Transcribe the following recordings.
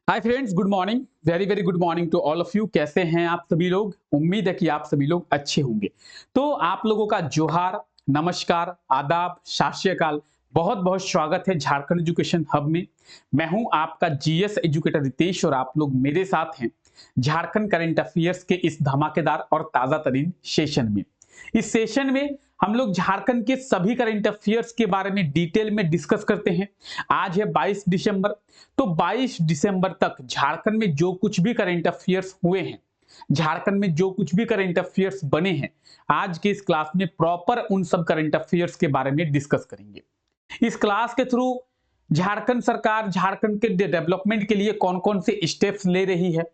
Hi friends, good morning. Very very good morning to all of you. कैसे हैं आप सभी लोग? उम्मीद है कि आप सभी लोग अच्छे होंगे। तो आप लोगों का जोहार, नमस्कार, आदाब, सत श्री अकाल। बहुत बहुत स्वागत है झारखंड एजुकेशन हब में। मैं हूं आपका जीएस एजुकेटर रितेश और आप लोग मेरे साथ हैं झारखंड करंट अफेयर्स के इस धमाकेदार और ताजा तरीन सेशन में। इस सेशन में हम लोग झारखंड के सभी करंट अफेयर्स के बारे में डिटेल में डिस्कस करते हैं। आज है 22 दिसंबर। तो 22 दिसंबर तक झारखंड में जो कुछ भी करंट अफेयर्स हुए हैं, झारखंड में जो कुछ भी करंट अफेयर्स बने हैं, आज के इस क्लास में प्रॉपर उन सब करंट अफेयर्स के बारे में डिस्कस करेंगे। इस क्लास के थ्रू झारखंड सरकार झारखंड के डेवलपमेंट के लिए कौन कौन से स्टेप्स ले रही है,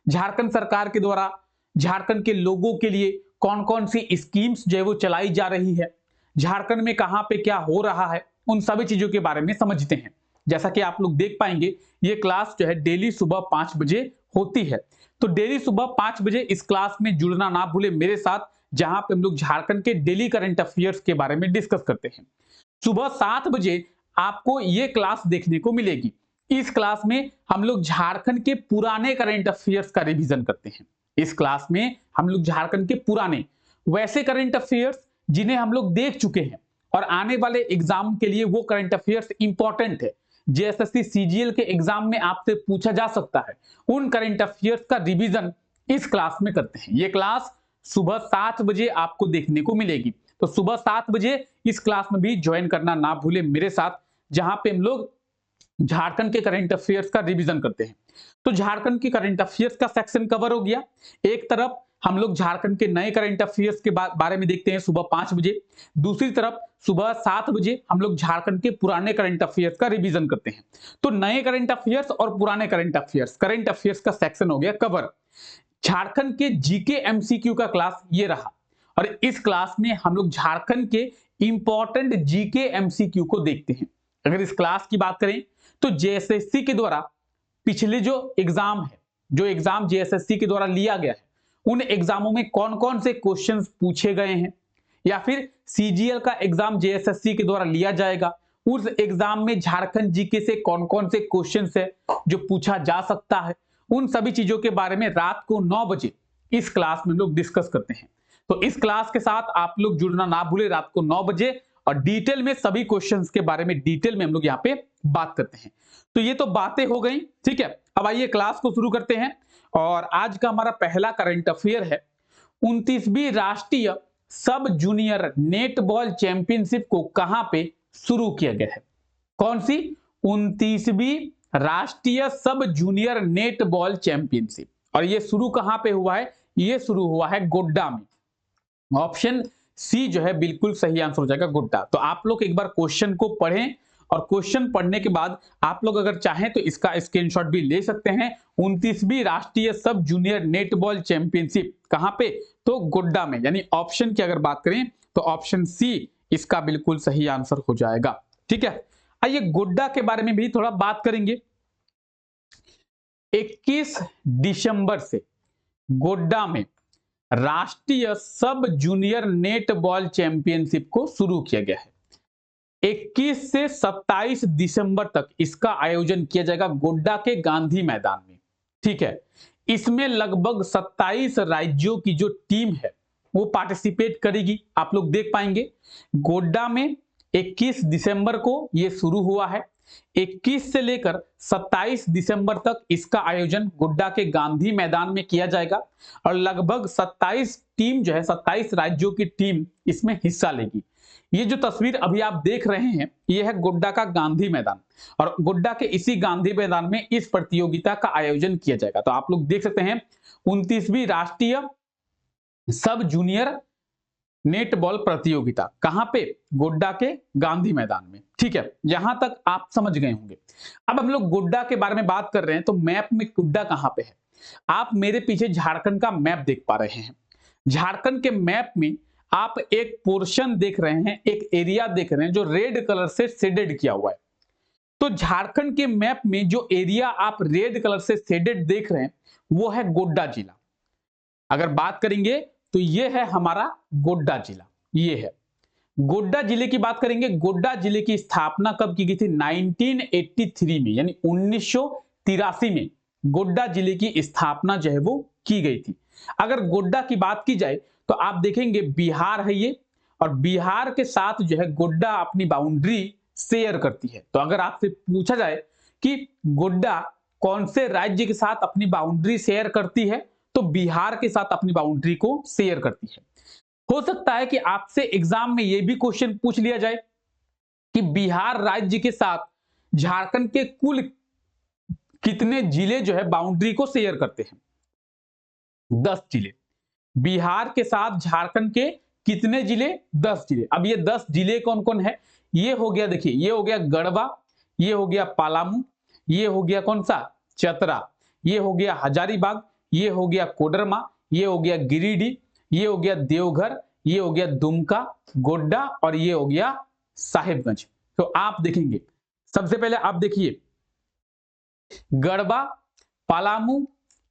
झारखंड सरकार के द्वारा झारखंड के लोगों के लिए कौन कौन सी स्कीम्स जो है वो चलाई जा रही है, झारखंड में कहां पे क्या हो रहा है, उन सभी चीजों के बारे में समझते हैं। जैसा कि आप लोग देख पाएंगे, ये क्लास जो है डेली सुबह 5 बजे होती है। तो डेली सुबह 5 बजे इस क्लास में जुड़ना ना भूले मेरे साथ, जहां पे हम लोग झारखंड के डेली करंट अफेयर्स के बारे में डिस्कस करते हैं। सुबह 7 बजे आपको ये क्लास देखने को मिलेगी। इस क्लास में हम लोग झारखंड के पुराने करंट अफेयर्स का रिवीजन करते हैं। इस क्लास में हम लोग झारखंड के पुराने वैसे करंट अफेयर्स जिन्हें हम लोग देख चुके हैं और आने वाले एग्जाम के लिए वो करंट अफेयर्स इंपॉर्टेंट है, जेएसएससी सीजीएल के एग्जाम में आपसे पूछा जा सकता है, उन करंट अफेयर्स का रिवीजन इस क्लास में करते हैं। ये क्लास सुबह 7 बजे आपको देखने को मिलेगी। तो सुबह 7 बजे इस क्लास में भी ज्वाइन करना ना भूले मेरे साथ, जहां पे हम लोग झारखंड के करंट अफेयर्स का रिवीजन करते हैं। तो झारखंड के करंट अफेयर्स का सेक्शन कवर हो गया। एक तरफ हम लोग झारखंड के नए करंट अफेयर्स के बारे में देखते हैं सुबह 5 बजे, दूसरी तरफ सुबह 7 बजे हम लोग झारखंड के पुराने करंट अफेयर्स का रिवीजन करते हैं। तो नए करंट अफेयर्स और पुराने करंट अफेयर्स का सेक्शन हो गया कवर। झारखंड के जीके एमसीक्यू का क्लास ये रहा और इस क्लास में हम लोग झारखंड के इंपॉर्टेंट जीके एमसीक्यू को देखते हैं। अगर इस क्लास की बात करें तो जेएसएससी के द्वारा पिछले जो एग्जाम है, जो एग्जाम जेएसएससी के द्वारा लिया गया है, उन एग्जामों में कौन कौन से क्वेश्चंस पूछे गए हैं, या फिर सीजीएल का एग्जाम जेएसएससी के द्वारा लिया जाएगा, उस एग्जाम में झारखंड जीके से कौन कौन से क्वेश्चंस है जो पूछा जा सकता है, उन सभी चीजों के बारे में रात को 9 बजे इस क्लास में लोग डिस्कस करते हैं। तो इस क्लास के साथ आप लोग जुड़ना ना भूले रात को 9 बजे, और डिटेल में सभी क्वेश्चंस के बारे में डिटेल में हम लोग यहाँ पे बात करते हैं। तो ये तो बातें हो गई, ठीक है। अब आइए क्लास को शुरू करते हैं। और आज का हमारा पहला करंट अफेयर है 29वीं राष्ट्रीय सब जूनियर नेटबॉल चैंपियनशिप को कहां पे शुरू किया गया है? कौन सी? 29वीं राष्ट्रीय सब जूनियर नेटबॉल चैंपियनशिप। और ये शुरू कहां पे हुआ है? ये शुरू हुआ है गोड्डा में। ऑप्शन सी जो है बिल्कुल सही आंसर हो जाएगा, गोड्डा। तो आप लोग एक बार क्वेश्चन को पढ़ें और क्वेश्चन पढ़ने के बाद आप लोग अगर चाहें तो इसका स्क्रीनशॉट भी ले सकते हैं। 29वीं राष्ट्रीय सब जूनियर नेटबॉल चैंपियनशिप कहां पे? तो गोड्डा में। यानी ऑप्शन की अगर बात करें तो ऑप्शन सी इसका बिल्कुल सही आंसर हो जाएगा, ठीक है। आइए गोड्डा के बारे में भी थोड़ा बात करेंगे। 21 दिसंबर से गोड्डा में राष्ट्रीय सब जूनियर नेटबॉल चैंपियनशिप को शुरू किया गया है। 21 से 27 दिसंबर तक इसका आयोजन किया जाएगा गोड्डा के गांधी मैदान में, ठीक है। इसमें लगभग 27 राज्यों की जो टीम है वो पार्टिसिपेट करेगी। आप लोग देख पाएंगे गोड्डा में 21 दिसंबर को ये शुरू हुआ है। 21 से लेकर 27 दिसंबर तक इसका आयोजन गोड्डा के गांधी मैदान में किया जाएगा और लगभग 27 टीम जो है, 27 राज्यों की टीम इसमें हिस्सा लेगी। ये जो तस्वीर अभी आप देख रहे हैं ये है गोड्डा का गांधी मैदान, और गोड्डा के इसी गांधी मैदान में इस प्रतियोगिता का आयोजन किया जाएगा। तो आप लोग देख सकते हैं 29वीं राष्ट्रीय सब जूनियर नेटबॉल प्रतियोगिता कहां पे? गोड्डा के गांधी मैदान में, ठीक है। यहां तक आप समझ गए होंगे। अब हम लोग गोड्डा के बारे में बात कर रहे हैं, तो मैप में गोड्डा कहां पे है? आप मेरे पीछे झारखंड का मैप देख पा रहे हैं। झारखंड के मैप में आप एक पोर्शन देख रहे हैं, एक एरिया देख रहे हैं जो रेड कलर से शेडेड किया हुआ है। तो झारखंड के मैप में जो एरिया आप रेड कलर से शेडेड देख रहे हैं वो है गोड्डा जिला। अगर बात करेंगे तो ये है हमारा गोड्डा जिला, ये है गोड्डा जिले की बात करेंगे। गोड्डा जिले की स्थापना कब की गई थी? 1983 में, यानी 1983 में गोड्डा जिले की स्थापना जो है वो की गई थी। अगर गोड्डा की बात की जाए तो आप देखेंगे बिहार है ये, और बिहार के साथ जो है गोड्डा अपनी बाउंड्री शेयर करती है। तो अगर आपसे पूछा जाए कि गोड्डा कौन से राज्य के साथ अपनी बाउंड्री शेयर करती है, तो बिहार के साथ अपनी बाउंड्री को शेयर करती है। हो सकता है कि आपसे एग्जाम में यह भी क्वेश्चन पूछ लिया जाए कि बिहार राज्य के साथ झारखंड के कुल कितने जिले जो है बाउंड्री को शेयर करते हैं। 10 जिले। बिहार के साथ झारखंड के कितने जिले? 10 जिले। अब ये 10 जिले कौन कौन है? ये हो गया, देखिए ये हो गया गढ़वा, ये हो गया पलामू, ये हो गया कौन सा? चतरा, ये हो गया हजारीबाग, ये हो गया कोडरमा, ये हो गया गिरिडीह, ये हो गया देवघर, ये हो गया दुमका, गोड्डा, और ये हो गया साहिबगंज। तो आप देखेंगे सबसे पहले आप देखिए गढ़वा, पलामू,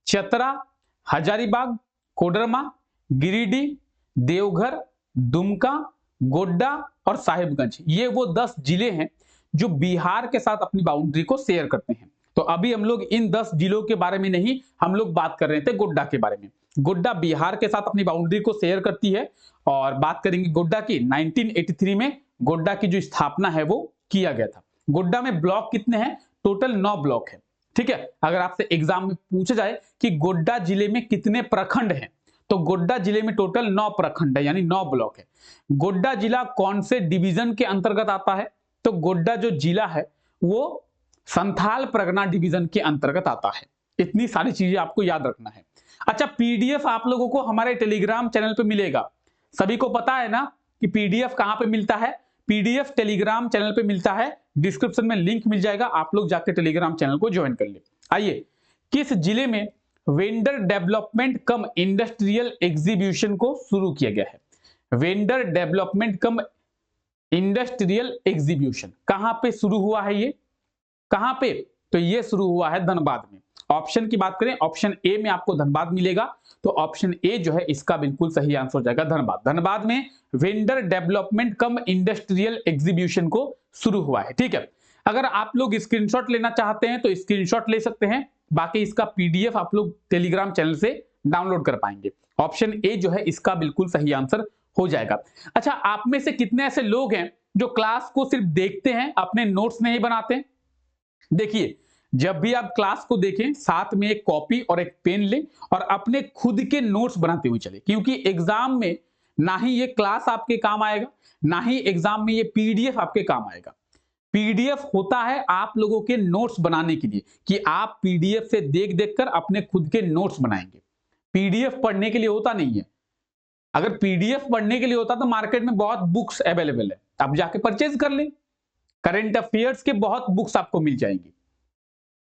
चतरा, हजारीबाग, कोडरमा, गिरिडीह, देवघर, दुमका, गोड्डा और साहिबगंज, ये वो 10 जिले हैं जो बिहार के साथ अपनी बाउंड्री को शेयर करते हैं। तो अभी हम लोग इन 10 जिलों के बारे में नहीं, हम लोग बात कर रहे थे गोड्डा के बारे में। गोड्डा बिहार के साथ अपनी बाउंड्री को शेयर करती है, और बात करेंगे गोड्डा की। 1983 में गोड्डा की जो स्थापना है वो किया गया था। गोड्डा में ब्लॉक कितने हैं? टोटल 9 ब्लॉक है। ठीक है, अगर आपसे एग्जाम में पूछा जाए कि गोड्डा जिले में कितने प्रखंड हैं, तो गोड्डा जिले में टोटल 9 प्रखंड है, यानी 9 ब्लॉक है। गोड्डा जिला कौन से डिवीजन के अंतर्गत आता है? तो गोड्डा जो जिला है वो संथाल परगना डिवीजन के अंतर्गत आता है। इतनी सारी चीजें आपको याद रखना है। अच्छा, पीडीएफ आप लोगों को हमारे टेलीग्राम चैनल पे मिलेगा। सभी को पता है ना कि पीडीएफ कहां पे मिलता है? पीडीएफ टेलीग्राम चैनल पे मिलता है। डिस्क्रिप्शन में लिंक मिल जाएगा, आप लोग जाके टेलीग्राम चैनल को ज्वाइन कर ले। आइए, किस जिले में वेंडर डेवलपमेंट कम इंडस्ट्रियल एग्जीबिशन को शुरू किया गया है? वेंडर डेवलपमेंट कम इंडस्ट्रियल एग्जीबिशन कहां पे शुरू हुआ है? ये कहां पे? तो ये शुरू हुआ है धनबाद में। ऑप्शन की बात करें, ऑप्शन ए में आपको धनबाद मिलेगा, तो ऑप्शन ए जो है इसका बिल्कुल सही आंसर हो जाएगा धनबाद। धनबाद में वेंडर डेवलपमेंट कम इंडस्ट्रियल एग्जीबिशन को शुरू हुआ है। ठीक है, अगर आप लोग स्क्रीनशॉट लेना चाहते हैं तो स्क्रीनशॉट ले सकते हैं, बाकी इसका पीडीएफ आप लोग टेलीग्राम चैनल से डाउनलोड कर पाएंगे। ऑप्शन ए जो है इसका बिल्कुल सही आंसर हो जाएगा। अच्छा, आप में से कितने ऐसे लोग हैं जो क्लास को सिर्फ देखते हैं, अपने नोट्स नहीं बनाते? देखिए, जब भी आप क्लास को देखें, साथ में एक कॉपी और एक पेन लें और अपने खुद के नोट्स बनाते हुए चले, क्योंकि एग्जाम में ना ही ये क्लास आपके काम आएगा, ना ही एग्जाम में ये पीडीएफ आपके काम आएगा। पीडीएफ होता है आप लोगों के नोट्स बनाने के लिए, कि आप पीडीएफ से देख देख कर अपने खुद के नोट्स बनाएंगे। पीडीएफ पढ़ने के लिए होता नहीं है। अगर पीडीएफ पढ़ने के लिए होता तो मार्केट में बहुत बुक्स अवेलेबल है, आप जाके परचेज कर लें। करंट अफेयर्स के बहुत बुक्स आपको मिल जाएंगी।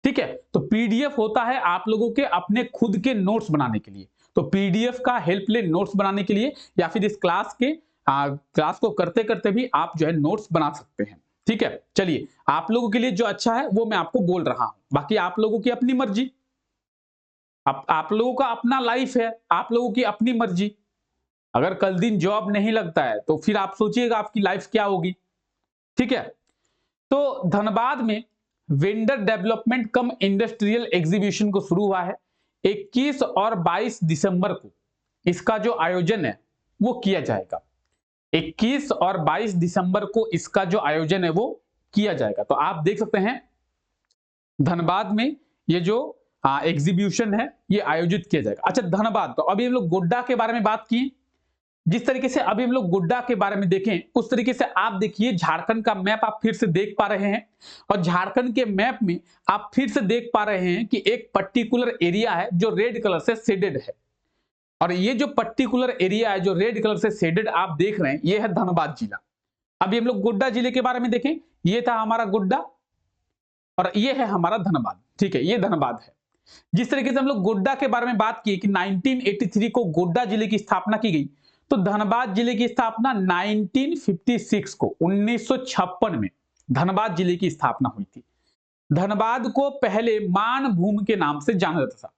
ठीक है, तो पीडीएफ होता है आप लोगों के अपने खुद के नोट्स बनाने के लिए। तो पीडीएफ का हेल्प ले नोट्स बनाने के लिए, या फिर इस क्लास को करते करते भी आप जो है नोट्स बना सकते हैं। ठीक है, चलिए, आप लोगों के लिए जो अच्छा है वो मैं आपको बोल रहा हूं, बाकी आप लोगों की अपनी मर्जी। आप लोगों का अपना लाइफ है, आप लोगों की अपनी मर्जी। अगर कल दिन जॉब नहीं लगता है तो फिर आप सोचिएगा आपकी लाइफ क्या होगी। ठीक है, तो धनबाद में वेंडर डेवलपमेंट कम इंडस्ट्रियल एग्जीबिशन को शुरू हुआ है। 21 और 22 दिसंबर को इसका जो आयोजन है वो किया जाएगा। 21 और 22 दिसंबर को इसका जो आयोजन है वो किया जाएगा। तो आप देख सकते हैं धनबाद में ये जो एग्जीबिशन है ये आयोजित किया जाएगा। अच्छा, धनबाद, तो अभी हम लोग गोड्डा के बारे में बात किए। जिस तरीके से अभी हम लोग गोड्डा के बारे में देखें, उस तरीके से आप देखिए झारखंड का मैप आप फिर से देख पा रहे हैं, और झारखंड के मैप में आप फिर से देख पा रहे हैं कि एक पर्टिकुलर एरिया है जो रेड कलर से शेडेड है, और ये जो पर्टिकुलर एरिया है जो रेड कलर से शेडेड आप देख रहे हैं, ये है धनबाद जिला। अभी हम लोग गोड्डा जिले के बारे में देखें, ये था हमारा गोड्डा और ये है हमारा धनबाद। ठीक है, ये धनबाद है। जिस तरीके से हम लोग गोड्डा के बारे में बात की कि 1983 को गोड्डा जिले की स्थापना की गई, तो धनबाद जिले की स्थापना 1956 को 1956 में धनबाद जिले की स्थापना हुई थी। धनबाद को पहले मानभूम के नाम से जाना जाता था।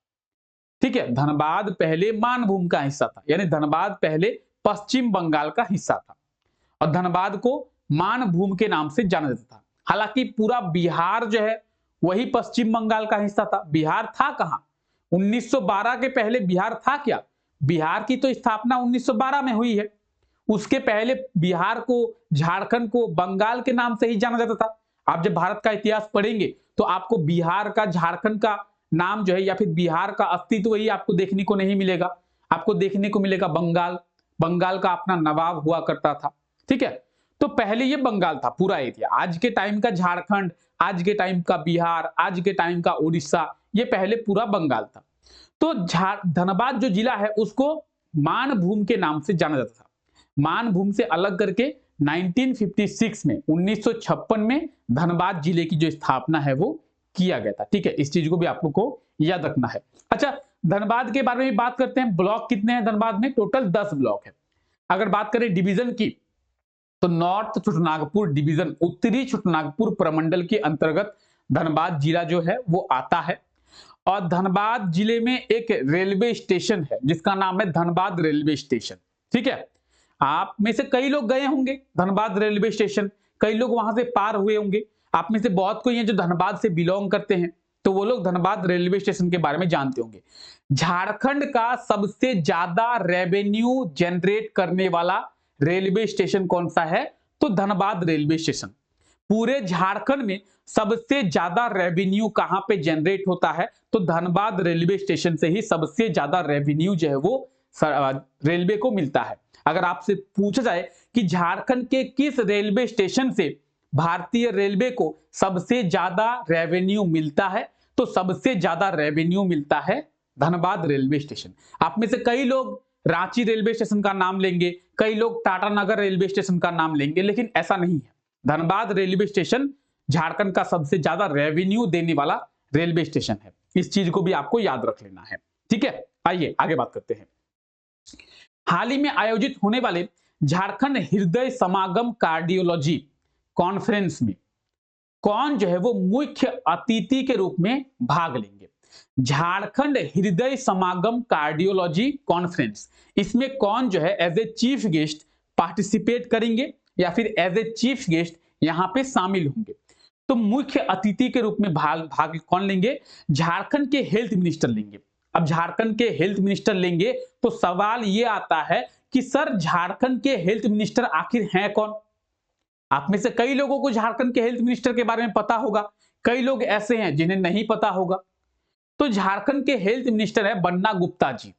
ठीक है, धनबाद पहले मानभूम का हिस्सा था, यानी धनबाद पहले पश्चिम बंगाल का हिस्सा था और धनबाद को मानभूम के नाम से जाना जाता था। हालांकि पूरा बिहार जो है वही पश्चिम बंगाल का हिस्सा था। बिहार था कहां? 1912 के पहले बिहार था क्या? बिहार की तो स्थापना 1912 में हुई है। उसके पहले बिहार को, झारखंड को बंगाल के नाम से ही जाना जाता था। आप जब भारत का इतिहास पढ़ेंगे तो आपको बिहार का, झारखंड का नाम जो है या फिर बिहार का अस्तित्व ही आपको देखने को नहीं मिलेगा। आपको देखने को मिलेगा बंगाल। बंगाल का अपना नवाब हुआ करता था। ठीक है, तो पहले ये बंगाल था पूरा एरिया। आज के टाइम का झारखंड, आज के टाइम का बिहार, आज के टाइम का उड़ीसा, ये पहले पूरा बंगाल था। तो धनबाद जो जिला है उसको मानभूम के नाम से जाना जाता था। मानभूम से अलग करके 1956 में, 1956 में धनबाद जिले की जो स्थापना है वो किया गया था। ठीक है, इस चीज को भी आप लोग को याद रखना है। अच्छा, धनबाद के बारे में बात करते हैं। ब्लॉक कितने हैं धनबाद में? टोटल 10 ब्लॉक है। अगर बात करें डिवीजन की तो नॉर्थ छोटानागपुर डिवीजन, उत्तरी छोटानागपुर प्रमंडल के अंतर्गत धनबाद जिला जो है वो आता है। और धनबाद जिले में एक रेलवे स्टेशन है जिसका नाम है धनबाद रेलवे स्टेशन। ठीक है, आप में से कई लोग गए होंगे धनबाद रेलवे स्टेशन, कई लोग वहां से पार हुए होंगे। आप में से बहुत कोई हैं जो धनबाद से बिलोंग करते हैं, तो वो लोग धनबाद रेलवे स्टेशन के बारे में जानते होंगे। झारखंड का सबसे ज्यादा रेवेन्यू जनरेट करने वाला रेलवे स्टेशन कौन सा है? तो धनबाद रेलवे स्टेशन। पूरे झारखंड में सबसे ज्यादा रेवेन्यू कहां पे जनरेट होता है? तो धनबाद रेलवे स्टेशन से ही सबसे ज्यादा रेवेन्यू जो है वो रेलवे को मिलता है। अगर आपसे पूछा जाए कि झारखंड के किस रेलवे स्टेशन से भारतीय रेलवे को सबसे ज्यादा रेवेन्यू मिलता है, तो सबसे ज्यादा रेवेन्यू मिलता है धनबाद रेलवे स्टेशन। आप में से कई लोग रांची रेलवे स्टेशन का नाम लेंगे, कई लोग टाटानगर रेलवे स्टेशन का नाम लेंगे, लेकिन ऐसा नहीं है। धनबाद रेलवे स्टेशन झारखंड का सबसे ज्यादा रेवेन्यू देने वाला रेलवे स्टेशन है। इस चीज को भी आपको याद रख लेना है। ठीक है, आइए आगे बात करते हैं। हाल ही में आयोजित होने वाले झारखंड हृदय समागम कार्डियोलॉजी कॉन्फ्रेंस में कौन जो है वो मुख्य अतिथि के रूप में भाग लेंगे? झारखंड हृदय समागम कार्डियोलॉजी कॉन्फ्रेंस, इसमें कौन जो है as a chief guest participate करेंगे या फिर एज ए चीफ गेस्ट यहां पे शामिल होंगे? तो मुख्य अतिथि के रूप में भाग कौन लेंगे? झारखंड के हेल्थ मिनिस्टर लेंगे। अब झारखंड के हेल्थ मिनिस्टर लेंगे तो सवाल ये आता है कि सर झारखंड के हेल्थ मिनिस्टर आखिर हैं कौन? आप में से कई लोगों को झारखंड के हेल्थ मिनिस्टर के बारे में पता होगा, कई लोग ऐसे हैं जिन्हें नहीं पता होगा। तो झारखंड के हेल्थ मिनिस्टर है बन्ना गुप्ता जी,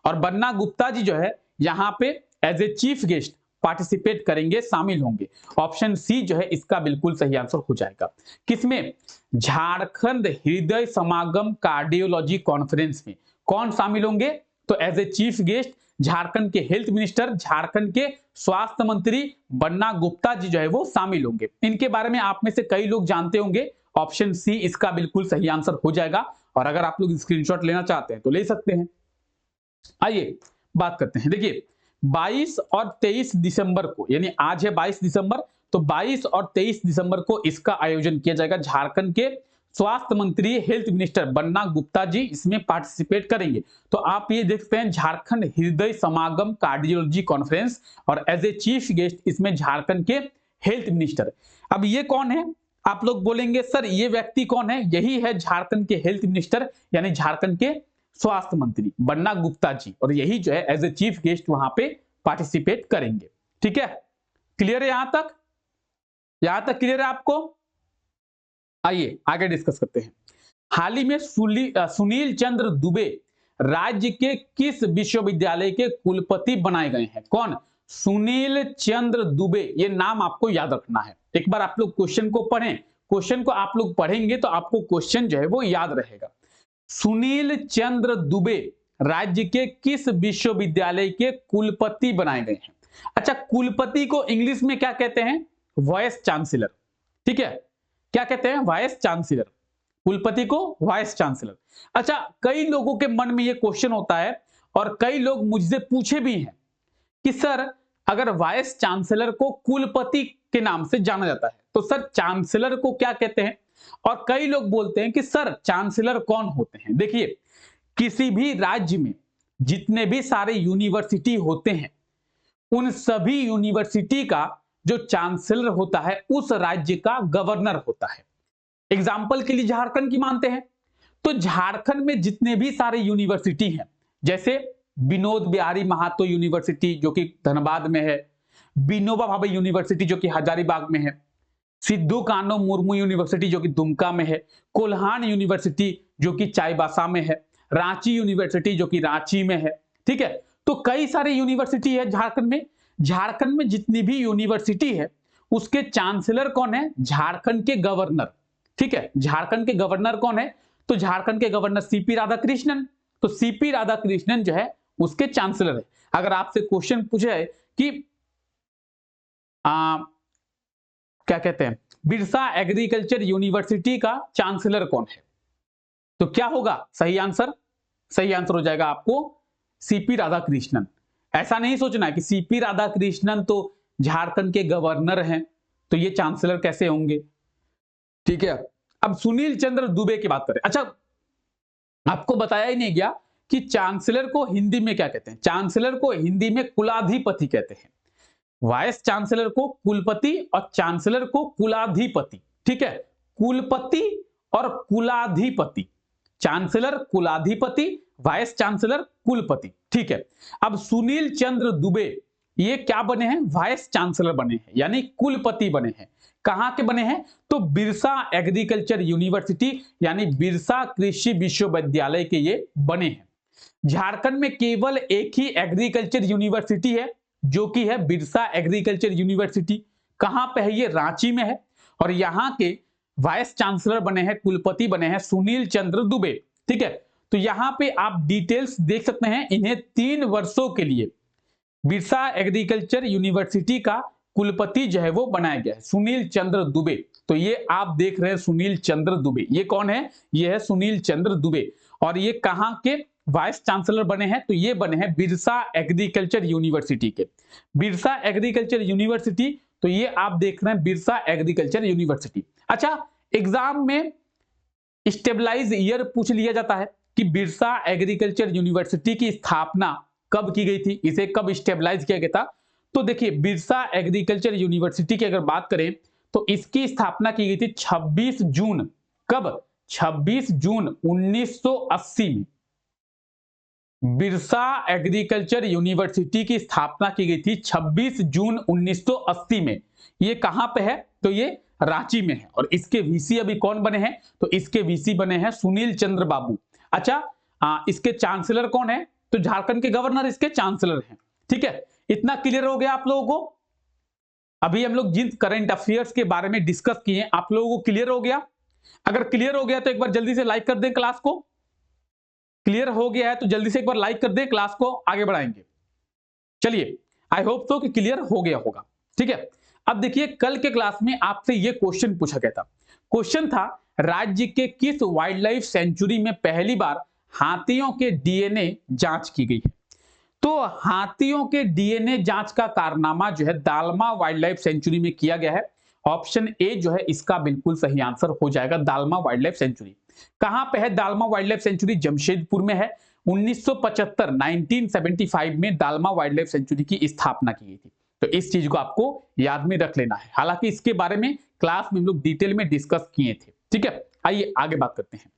और बन्ना गुप्ता जी जो है यहाँ पे as a chief guest participate करेंगे, शामिल होंगे। ऑप्शन सी जो है इसका बिल्कुल सही आंसर हो जाएगा। किसमें? झारखंड हृदय समागम कार्डियोलॉजी कॉन्फ्रेंस में कौन शामिल होंगे? तो as a chief guest Jharkhand के हेल्थ मिनिस्टर, झारखंड के स्वास्थ्य मंत्री बन्ना गुप्ता जी जो है वो शामिल होंगे। इनके बारे में आप में से कई लोग जानते होंगे। ऑप्शन सी इसका बिल्कुल सही आंसर हो जाएगा। और अगर आप लोग स्क्रीनशॉट लेना चाहते हैं तो ले सकते हैं। आइए बात करते हैं। देखिए 22 और 23 दिसंबर को, यानी आज है 22 दिसंबर, तो 22 और 23 दिसंबर को इसका आयोजन किया जाएगा। झारखंड के स्वास्थ्य मंत्री हेल्थ मिनिस्टर बन्ना गुप्ता जी इसमें पार्टिसिपेट करेंगे। तो आप ये देख सकते हैं झारखंड हृदय समागम कार्डियोलॉजी कॉन्फ्रेंस, और एज ए चीफ गेस्ट इसमें झारखंड के हेल्थ मिनिस्टर। अब ये कौन है? आप लोग बोलेंगे सर ये व्यक्ति कौन है? यही है झारखंड के हेल्थ मिनिस्टर, यानी झारखंड के स्वास्थ्य मंत्री बन्ना गुप्ता जी, और यही जो है एज ए चीफ गेस्ट वहां पे पार्टिसिपेट करेंगे। ठीक है, क्लियर है यहां तक? यहां तक क्लियर है आपको? आइए आगे डिस्कस करते हैं। हाल ही में सुनील चंद्र दुबे राज्य के किस विश्वविद्यालय के कुलपति बनाए गए हैं? कौन? सुनील चंद्र दुबे, ये नाम आपको याद रखना है। एक बार आप लोग क्वेश्चन को पढ़ें, क्वेश्चन को आप लोग पढ़ेंगे तो आपको क्वेश्चन जो है वो याद रहेगा। सुनील चंद्र दुबे राज्य के किस विश्वविद्यालय के कुलपति बनाए गए हैं? अच्छा, कुलपति को इंग्लिश में क्या कहते हैं? Vice chancellor. ठीक है, क्या कहते हैं? Vice chancellor. कुलपति को वाइस चांसलर। अच्छा, कई लोगों के मन में यह क्वेश्चन होता है और कई लोग मुझसे पूछे भी हैं कि सर अगर वाइस चांसलर को कुलपति के नाम से जाना जाता है तो सर चांसलर को क्या कहते हैं? और कई लोग बोलते हैं कि सर चांसलर कौन होते हैं? देखिए, किसी भी राज्य में जितने भी सारे यूनिवर्सिटी होते हैं उन सभी यूनिवर्सिटी का जो चांसलर होता है उस राज्य का गवर्नर होता है। एग्जाम्पल के लिए झारखंड की मानते हैं, तो झारखंड में जितने भी सारे यूनिवर्सिटी हैं, जैसे विनोद बिहारी महतो यूनिवर्सिटी जो कि धनबाद में है, विनोबा भावे यूनिवर्सिटी जो कि हजारीबाग में है, सिद्धू कान्हो मुर्मू यूनिवर्सिटी जो कि दुमका में है, कोल्हान यूनिवर्सिटी जो कि चाईबासा में है, रांची यूनिवर्सिटी जो कि रांची में है। ठीक है, तो कई सारे यूनिवर्सिटी है झारखंड में। झारखंड में जितनी भी यूनिवर्सिटी है उसके चांसलर कौन है? झारखंड के गवर्नर। ठीक है, झारखंड के गवर्नर कौन है? तो झारखंड के गवर्नर सीपी राधाकृष्णन। तो सीपी राधाकृष्णन जो है उसके चांसलर है। अगर आपसे क्वेश्चन पूछे कि क्या कहते हैं बिरसा एग्रीकल्चर यूनिवर्सिटी का चांसलर कौन है, तो क्या होगा सही आंसर? सही आंसर हो जाएगा आपको सीपी राधाकृष्णन। ऐसा नहीं सोचना है कि सीपी राधाकृष्णन तो झारखंड के गवर्नर हैं तो ये चांसलर कैसे होंगे। ठीक है, अब सुनील चंद्र दुबे की बात करें। अच्छा, आपको बताया ही नहीं गया कि चांसलर को हिंदी में क्या कहते हैं। चांसलर को हिंदी में कुलाधिपति कहते हैं। वाइस चांसलर को कुलपति और चांसलर को कुलाधिपति। ठीक है, कुलपति और कुलाधिपति, चांसलर कुलाधिपति, वाइस चांसलर कुलपति। ठीक है, अब सुनील चंद्र दुबे ये क्या बने हैं? वाइस चांसलर बने हैं, यानी कुलपति बने हैं। कहां के बने हैं? तो बिरसा एग्रीकल्चर यूनिवर्सिटी यानी बिरसा कृषि विश्वविद्यालय के ये बने हैं। झारखंड में केवल एक ही एग्रीकल्चर यूनिवर्सिटी है जो कि है बिरसा एग्रीकल्चर यूनिवर्सिटी। कहां पे है? ये रांची में है। और यहां के वाइस चांसलर बने हैं, कुलपति बने हैं सुनील चंद्र दुबे। ठीक है, तो यहां पे आप डिटेल्स देख सकते हैं। इन्हें 3 वर्षों के लिए बिरसा एग्रीकल्चर यूनिवर्सिटी का कुलपति जो है वो बनाया गया है, सुनील चंद्र दुबे। तो ये आप देख रहे हैं सुनील चंद्र दुबे, ये कौन है? ये है सुनील चंद्र दुबे। और ये कहां के वाइस चांसलर बने हैं? तो ये बने हैं बिरसा एग्रीकल्चर यूनिवर्सिटी के। बिरसा एग्रीकल्चर यूनिवर्सिटी, तो ये आप देख रहे हैं बिरसा एग्रीकल्चर यूनिवर्सिटी। अच्छा, एग्जाम में स्टेबलाइज ईयर पूछ लिया जाता है कि बिरसा एग्रीकल्चर यूनिवर्सिटी की स्थापना कब की गई थी, इसे कब स्टेबलाइज किया गया था। तो देखिए बिरसा एग्रीकल्चर यूनिवर्सिटी की अगर बात करें तो इसकी स्थापना की गई थी 26 जून। कब? 26 जून 1980 में बिरसा एग्रीकल्चर यूनिवर्सिटी की स्थापना की गई थी 26 जून 1980 में। ये कहां पे है? तो ये रांची में है। और इसके वीसी अभी कौन बने हैं? तो इसके वीसी बने हैं सुनील चंद्र बाबू। अच्छा, इसके चांसलर कौन है? तो झारखंड के गवर्नर इसके चांसलर हैं। ठीक है, इतना क्लियर हो गया आप लोगों को? अभी हम लोग जिन करंट अफेयर्स के बारे में डिस्कस किए आप लोगों को क्लियर हो गया? अगर क्लियर हो गया तो एक बार जल्दी से लाइक कर दें क्लास को। क्लियर हो गया है तो जल्दी से एक बार लाइक कर दें, क्लास को आगे बढ़ाएंगे। चलिए, आई होप तो कि क्लियर हो गया होगा। ठीक है, अब देखिए कल के क्लास में आपसे यह क्वेश्चन पूछा गया था। क्वेश्चन था राज्य के किस वाइल्ड लाइफ सेंचुरी में पहली बार हाथियों के डीएनए जांच की गई है। तो हाथियों के डीएनए जांच का कारनामा जो है दालमा वाइल्ड लाइफ सेंचुरी में किया गया है। ऑप्शन ए जो है इसका बिल्कुल सही आंसर हो जाएगा, दालमा वाइल्ड लाइफ सेंचुरी। कहां पे है dalma wild life sanctuary? Jamshedpur में है। 1975 में दालमा वाइल्ड लाइफ सेंचुरी की स्थापना की गई थी। तो इस चीज को आपको याद में रख लेना है। हालांकि इसके बारे में क्लास में हम लोग डिटेल में डिस्कस किए थे। ठीक है, आइए आगे बात करते हैं।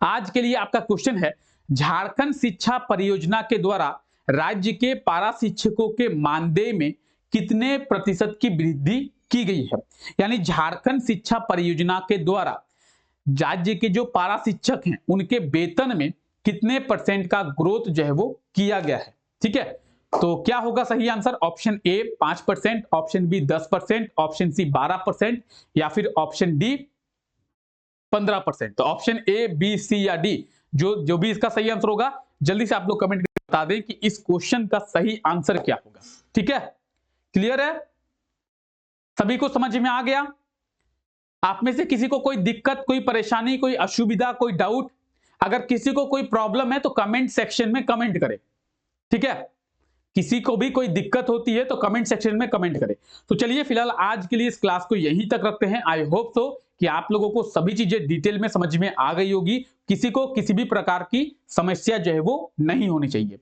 आज के लिए आपका क्वेश्चन है झारखंड शिक्षा परियोजना के द्वारा राज्य के पारा शिक्षकों के मानदेय में कितने प्रतिशत की वृद्धि की गई है। यानी झारखंड शिक्षा परियोजना के द्वारा राज्य के जो पारा शिक्षक हैं उनके वेतन में कितने परसेंट का ग्रोथ जो है वो किया गया है। ठीक है, तो क्या होगा सही answer? Option A 5%, option B 10%, option C 12% या फिर ऑप्शन डी 15%। तो ऑप्शन ए, बी, सी या डी जो भी इसका सही आंसर होगा जल्दी से आप लोग कमेंट करके बता दें कि इस क्वेश्चन का सही आंसर क्या होगा। ठीक है, क्लियर है? सभी को समझ में आ गया? आप में से किसी को कोई दिक्कत, कोई परेशानी, कोई असुविधा, कोई डाउट, अगर किसी को कोई प्रॉब्लम है तो कमेंट सेक्शन में कमेंट करें। ठीक है, किसी को भी कोई दिक्कत होती है तो कमेंट सेक्शन में कमेंट करें। तो चलिए फिलहाल आज के लिए इस क्लास को यहीं तक रखते हैं। आई होप तो कि आप लोगों को सभी चीजें डिटेल में समझ में आ गई होगी। किसी को किसी भी प्रकार की समस्या जो है वो नहीं होनी चाहिए।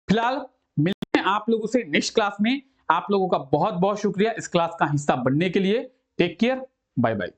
फिलहाल मिलते हैं आप लोगों से नेक्स्ट क्लास में। आप लोगों का बहुत बहुत शुक्रिया इस क्लास का हिस्सा बनने के लिए। Take care, bye bye.